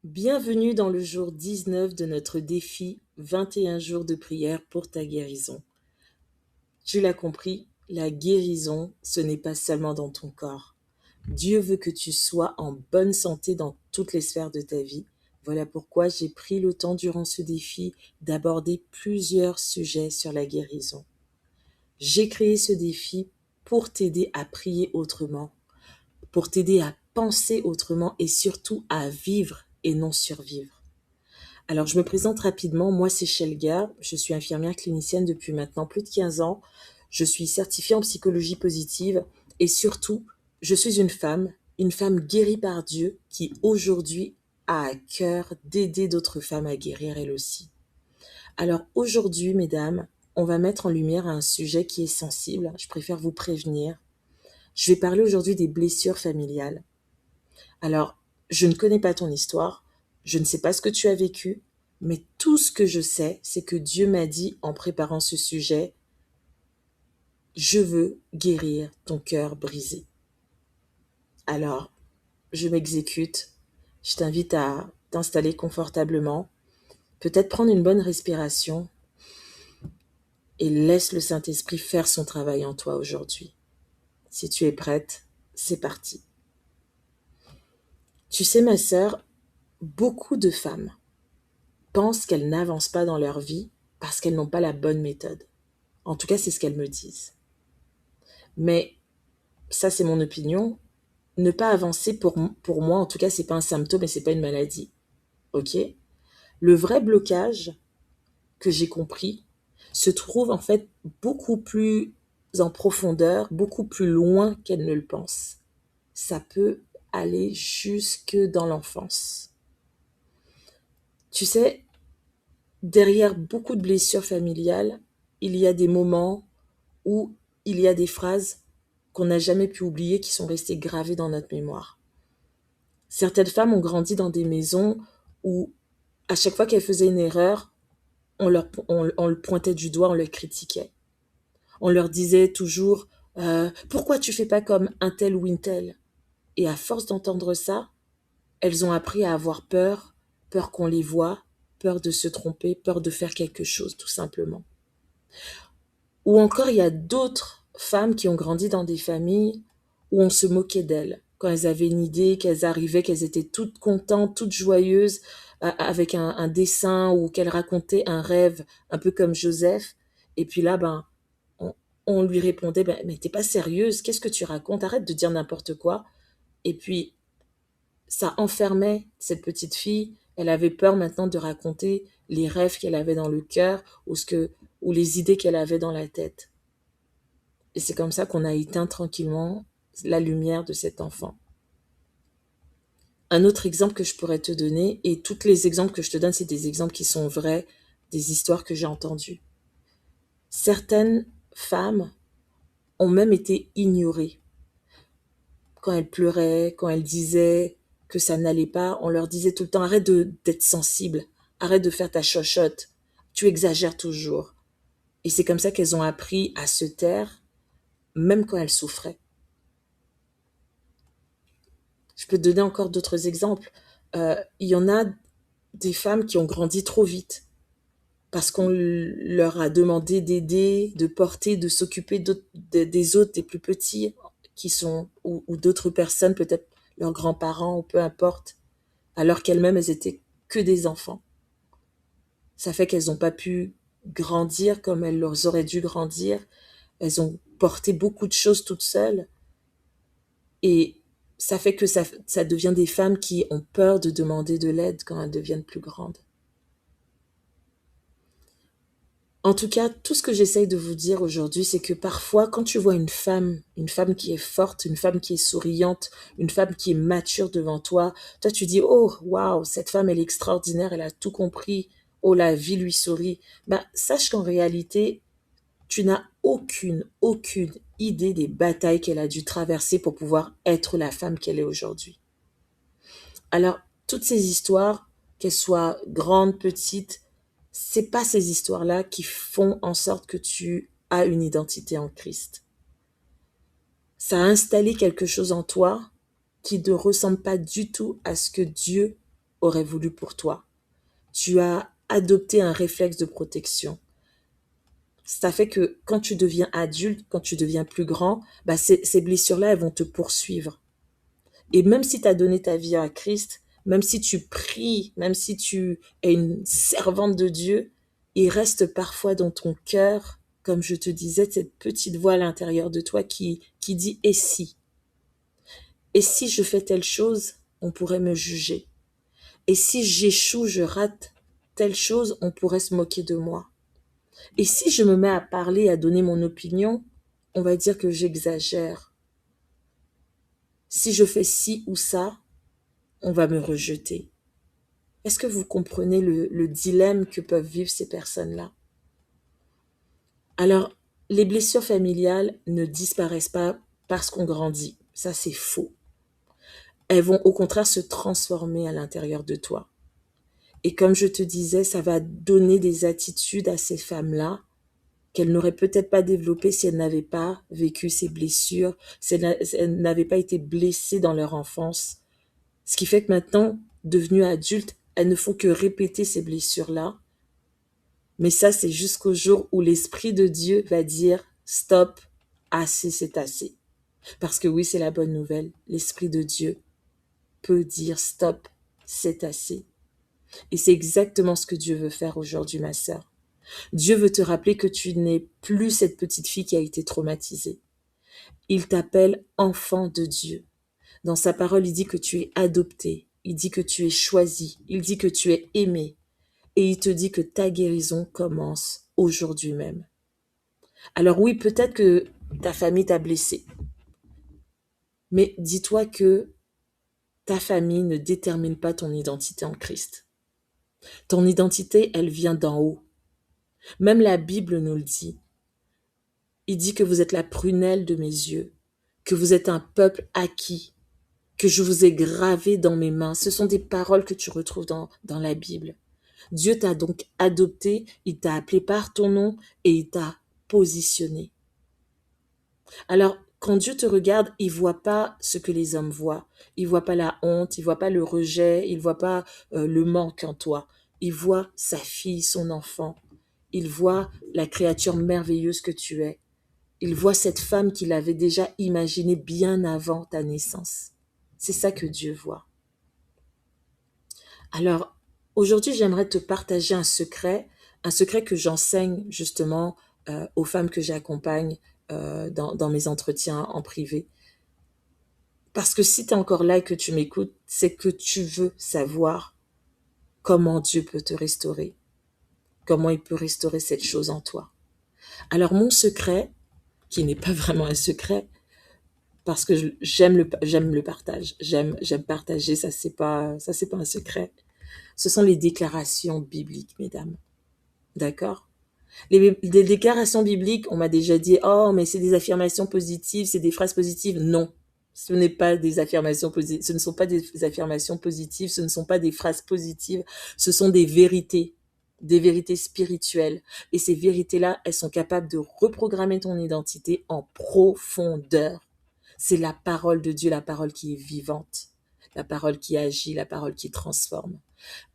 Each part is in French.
Bienvenue dans le jour 19 de notre défi 21 jours de prière pour ta guérison. Tu l'as compris, la guérison, ce n'est pas seulement dans ton corps. Dieu veut que tu sois en bonne santé dans toutes les sphères de ta vie. Voilà pourquoi j'ai pris le temps durant ce défi d'aborder plusieurs sujets sur la guérison. J'ai créé ce défi pour t'aider à prier autrement, pour t'aider à penser autrement et surtout à vivre et non survivre. Alors, je me présente rapidement. Moi, c'est Shelga. Je suis infirmière clinicienne depuis maintenant plus de 15 ans. Je suis certifiée en psychologie positive et surtout, je suis une femme guérie par Dieu qui aujourd'hui a à cœur d'aider d'autres femmes à guérir elles aussi. Alors aujourd'hui, mesdames, on va mettre en lumière un sujet qui est sensible. Je préfère vous prévenir. Je vais parler aujourd'hui des blessures familiales. Alors, je ne connais pas ton histoire, je ne sais pas ce que tu as vécu, mais tout ce que je sais, c'est que Dieu m'a dit en préparant ce sujet, je veux guérir ton cœur brisé. Alors, je m'exécute, je t'invite à t'installer confortablement, peut-être prendre une bonne respiration et laisse le Saint-Esprit faire son travail en toi aujourd'hui. Si tu es prête, c'est parti. Tu sais, ma sœur, beaucoup de femmes pensent qu'elles n'avancent pas dans leur vie parce qu'elles n'ont pas la bonne méthode. En tout cas, c'est ce qu'elles me disent. Mais ça, c'est mon opinion. Ne pas avancer, pour moi, en tout cas, c'est pas un symptôme et c'est pas une maladie. Ok? Le vrai blocage que j'ai compris se trouve en fait beaucoup plus en profondeur, beaucoup plus loin qu'elle ne le pense. Ça peut aller jusque dans l'enfance. Tu sais, derrière beaucoup de blessures familiales, il y a des moments où il y a des phrases qu'on n'a jamais pu oublier qui sont restées gravées dans notre mémoire. Certaines femmes ont grandi dans des maisons où, à chaque fois qu'elles faisaient une erreur, on le pointait du doigt, on le critiquait. On leur disait toujours pourquoi tu fais pas comme un tel ou une telle. Et à force d'entendre ça, elles ont appris à avoir peur, peur qu'on les voie, peur de se tromper, peur de faire quelque chose, tout simplement. Ou encore, il y a d'autres femmes qui ont grandi dans des familles où on se moquait d'elles. Quand elles avaient une idée, qu'elles arrivaient, qu'elles étaient toutes contentes, toutes joyeuses, avec un dessin ou qu'elles racontaient un rêve, un peu comme Joseph. Et puis là, on, on lui répondait, mais t'es pas sérieuse, qu'est-ce que tu racontes? Arrête de dire n'importe quoi. Et puis, ça enfermait cette petite fille. Elle avait peur maintenant de raconter les rêves qu'elle avait dans le cœur ou les idées qu'elle avait dans la tête. Et c'est comme ça qu'on a éteint tranquillement la lumière de cet enfant. Un autre exemple que je pourrais te donner, et tous les exemples que je te donne, c'est des exemples qui sont vrais, des histoires que j'ai entendues. Certaines femmes ont même été ignorées. Quand elles pleuraient, quand elles disaient que ça n'allait pas, on leur disait tout le temps, arrête d'être sensible, arrête de faire ta chochotte, tu exagères toujours. Et c'est comme ça qu'elles ont appris à se taire, même quand elles souffraient. Je peux te donner encore d'autres exemples. Il y en a des femmes qui ont grandi trop vite parce qu'on leur a demandé d'aider, de porter, de s'occuper des autres, des plus petits, qui sont, ou d'autres personnes, peut-être leurs grands-parents, ou peu importe, alors qu'elles-mêmes, elles étaient que des enfants. Ça fait qu'elles n'ont pas pu grandir comme elles auraient dû grandir. Elles ont porté beaucoup de choses toutes seules. Et ça fait que ça devient des femmes qui ont peur de demander de l'aide quand elles deviennent plus grandes. En tout cas, tout ce que j'essaye de vous dire aujourd'hui, c'est que parfois, quand tu vois une femme qui est forte, une femme qui est souriante, une femme qui est mature devant toi, toi tu dis, oh, waouh, cette femme, elle est extraordinaire, elle a tout compris, oh, la vie lui sourit. Sache qu'en réalité, tu n'as aucune idée des batailles qu'elle a dû traverser pour pouvoir être la femme qu'elle est aujourd'hui. Alors, toutes ces histoires, qu'elles soient grandes, petites, c'est pas ces histoires-là qui font en sorte que tu as une identité en Christ. Ça a installé quelque chose en toi qui ne ressemble pas du tout à ce que Dieu aurait voulu pour toi. Tu as adopté un réflexe de protection. Ça fait que quand tu deviens adulte, quand tu deviens plus grand, bah ces blessures-là, elles vont te poursuivre. Et même si tu as donné ta vie à Christ, même si tu pries, même si tu es une servante de Dieu, il reste parfois dans ton cœur, comme je te disais, cette petite voix à l'intérieur de toi qui dit « et si ?» Et si je fais telle chose, on pourrait me juger. Et si j'échoue, je rate telle chose, on pourrait se moquer de moi. Et si je me mets à parler, à donner mon opinion, on va dire que j'exagère. Si je fais ci ou ça, on va me rejeter. Est-ce que vous comprenez le dilemme que peuvent vivre ces personnes-là? Alors, les blessures familiales ne disparaissent pas parce qu'on grandit. Ça, c'est faux. Elles vont au contraire se transformer à l'intérieur de toi. Et comme je te disais, ça va donner des attitudes à ces femmes-là qu'elles n'auraient peut-être pas développées si elles n'avaient pas vécu ces blessures, si elles n'avaient pas été blessées dans leur enfance. Ce qui fait que maintenant, devenues adultes, elles ne font que répéter ces blessures-là. Mais ça, c'est jusqu'au jour où l'Esprit de Dieu va dire « Stop, assez, c'est assez ». Parce que oui, c'est la bonne nouvelle. L'Esprit de Dieu peut dire « Stop, c'est assez ». Et c'est exactement ce que Dieu veut faire aujourd'hui, ma sœur. Dieu veut te rappeler que tu n'es plus cette petite fille qui a été traumatisée. Il t'appelle enfant de Dieu. Dans sa parole, il dit que tu es adopté. Il dit que tu es choisi. Il dit que tu es aimé. Et il te dit que ta guérison commence aujourd'hui même. Alors oui, peut-être que ta famille t'a blessé. Mais dis-toi que ta famille ne détermine pas ton identité en Christ. Ton identité, elle vient d'en haut. Même la Bible nous le dit. Il dit que vous êtes la prunelle de mes yeux, que vous êtes un peuple acquis, que je vous ai gravé dans mes mains. Ce sont des paroles que tu retrouves dans la Bible. Dieu t'a donc adopté, il t'a appelé par ton nom et il t'a positionné. Alors, quand Dieu te regarde, il voit pas ce que les hommes voient. Il voit pas la honte, il voit pas le rejet, il voit pas le manque en toi. Il voit sa fille, son enfant. Il voit la créature merveilleuse que tu es. Il voit cette femme qu'il avait déjà imaginée bien avant ta naissance. C'est ça que Dieu voit. Alors, aujourd'hui, j'aimerais te partager un secret que j'enseigne justement aux femmes que j'accompagne dans mes entretiens en privé. Parce que si tu es encore là et que tu m'écoutes, c'est que tu veux savoir comment Dieu peut te restaurer, comment il peut restaurer cette chose en toi. Alors mon secret, qui n'est pas vraiment un secret, parce que j'aime le partage, j'aime partager, ça c'est pas un secret. Ce sont les déclarations bibliques, mesdames. D'accord? Les déclarations bibliques, on m'a déjà dit, oh, mais c'est des affirmations positives, c'est des phrases positives. Non, ce n'est pas des affirmations positives, ce ne sont pas des affirmations positives, ce ne sont pas des phrases positives, ce sont des vérités spirituelles. Et ces vérités-là, elles sont capables de reprogrammer ton identité en profondeur. C'est la parole de Dieu, la parole qui est vivante, la parole qui agit, la parole qui transforme.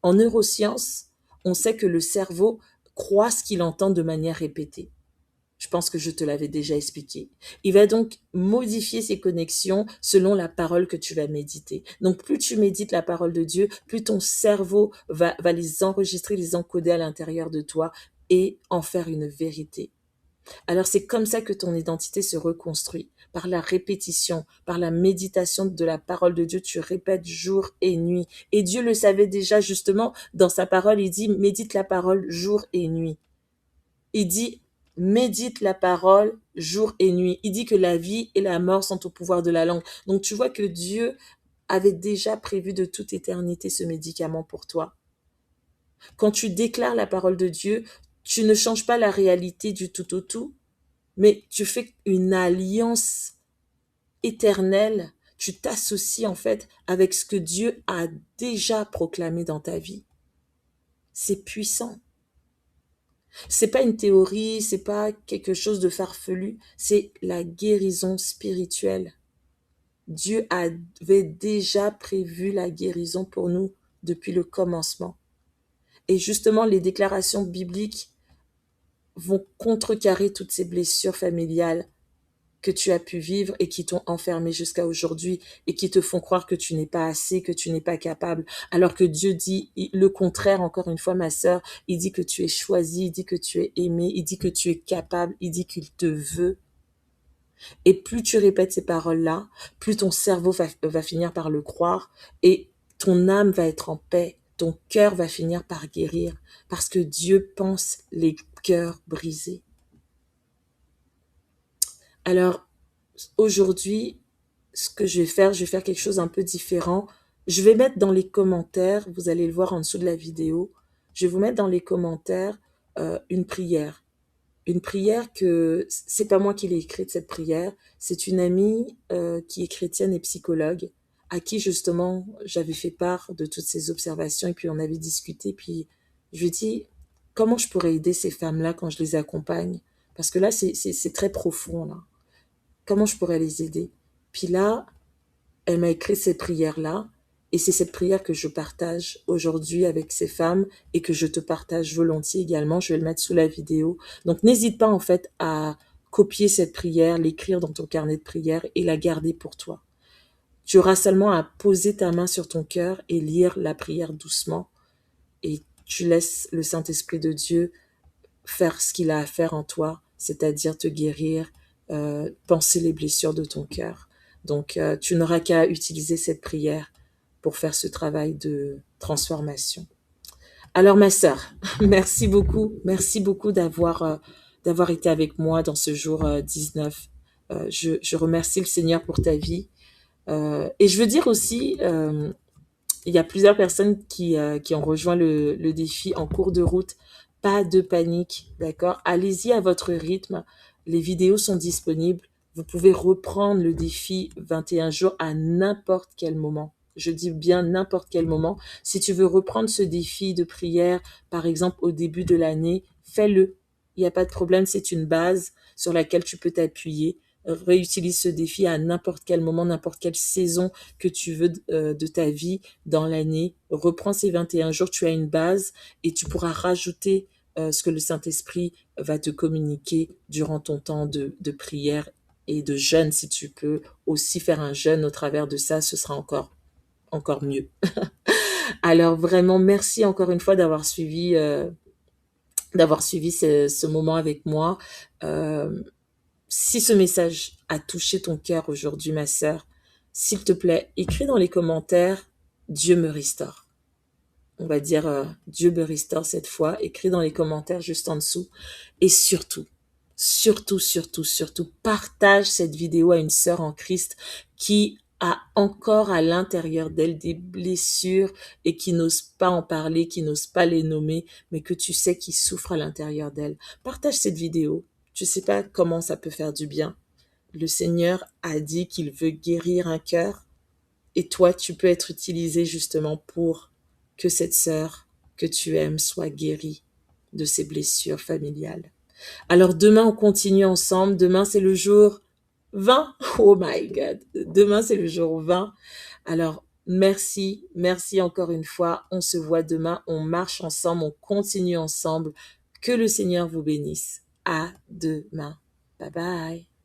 En neurosciences, on sait que le cerveau croit ce qu'il entend de manière répétée. Je pense que je te l'avais déjà expliqué. Il va donc modifier ses connexions selon la parole que tu vas méditer. Donc, plus tu médites la parole de Dieu, plus ton cerveau va les enregistrer, les encoder à l'intérieur de toi et en faire une vérité. Alors, c'est comme ça que ton identité se reconstruit. Par la répétition, par la méditation de la parole de Dieu, tu répètes jour et nuit. Et Dieu le savait déjà justement, dans sa parole, il dit, médite la parole jour et nuit. Il dit, médite la parole jour et nuit. Il dit que la vie et la mort sont au pouvoir de la langue. Donc tu vois que Dieu avait déjà prévu de toute éternité ce médicament pour toi. Quand tu déclares la parole de Dieu, tu ne changes pas la réalité du tout au tout, mais tu fais une alliance éternelle. Tu t'associes en fait avec ce que Dieu a déjà proclamé dans ta vie. C'est puissant. C'est pas une théorie, c'est pas quelque chose de farfelu, c'est la guérison spirituelle. Dieu avait déjà prévu la guérison pour nous depuis le commencement. Et justement, les déclarations bibliques vont contrecarrer toutes ces blessures familiales que tu as pu vivre et qui t'ont enfermé jusqu'à aujourd'hui et qui te font croire que tu n'es pas assez, que tu n'es pas capable, alors que Dieu dit le contraire, encore une fois, ma sœur, il dit que tu es choisi, il dit que tu es aimé, il dit que tu es capable, il dit qu'il te veut. Et plus tu répètes ces paroles-là, plus ton cerveau va finir par le croire et ton âme va être en paix, ton cœur va finir par guérir, parce que Dieu pense les cœurs brisés. Alors, aujourd'hui, ce que je vais faire quelque chose un peu différent. Je vais mettre dans les commentaires, vous allez le voir en dessous de la vidéo, je vais vous mettre dans les commentaires une prière. Une prière que, c'est pas moi qui l'ai écrite cette prière, c'est une amie qui est chrétienne et psychologue, à qui justement j'avais fait part de toutes ces observations et puis on avait discuté, puis je lui ai dit comment je pourrais aider ces femmes-là quand je les accompagne, parce que là c'est très profond là. Comment je pourrais les aider? Puis là, elle m'a écrit ces prières-là, et c'est cette prière que je partage aujourd'hui avec ces femmes et que je te partage volontiers également. Je vais le mettre sous la vidéo. Donc, n'hésite pas en fait à copier cette prière, l'écrire dans ton carnet de prière et la garder pour toi. Tu auras seulement à poser ta main sur ton cœur et lire la prière doucement, et tu laisses le Saint-Esprit de Dieu faire ce qu'il a à faire en toi, c'est-à-dire te guérir, penser les blessures de ton cœur. Donc, tu n'auras qu'à utiliser cette prière pour faire ce travail de transformation. Alors, ma sœur, merci beaucoup d'avoir été avec moi dans ce jour 19. Je remercie le Seigneur pour ta vie. Et je veux dire aussi, il y a plusieurs personnes qui ont rejoint le défi en cours de route. Pas de panique, d'accord? Allez-y à votre rythme. Les vidéos sont disponibles. Vous pouvez reprendre le défi 21 jours à n'importe quel moment. Je dis bien n'importe quel moment. Si tu veux reprendre ce défi de prière, par exemple au début de l'année, fais-le. Il n'y a pas de problème, c'est une base sur laquelle tu peux t'appuyer. Réutilise ce défi à n'importe quel moment, n'importe quelle saison que tu veux de ta vie dans l'année. Reprends ces 21 jours, tu as une base et tu pourras rajouter ce que le Saint-Esprit va te communiquer durant ton temps de prière et de jeûne. Si tu peux aussi faire un jeûne au travers de ça, ce sera encore mieux. Alors vraiment, merci encore une fois d'avoir suivi ce moment avec moi. Si ce message a touché ton cœur aujourd'hui, ma sœur, s'il te plaît, écris dans les commentaires « Dieu me restaure ». On va dire « Dieu me restaure » cette fois. Écris dans les commentaires juste en dessous. Et surtout, surtout, partage cette vidéo à une sœur en Christ qui a encore à l'intérieur d'elle des blessures et qui n'ose pas en parler, qui n'ose pas les nommer, mais que tu sais qui souffre à l'intérieur d'elle. Partage cette vidéo. Je ne sais pas comment ça peut faire du bien. Le Seigneur a dit qu'il veut guérir un cœur et toi, tu peux être utilisé justement pour que cette sœur que tu aimes soit guérie de ses blessures familiales. Alors demain, on continue ensemble. Demain, c'est le jour 20. Oh my God. Demain, c'est le jour 20. Alors, merci encore une fois. On se voit demain. On marche ensemble. On continue ensemble. Que le Seigneur vous bénisse. À demain. Bye bye.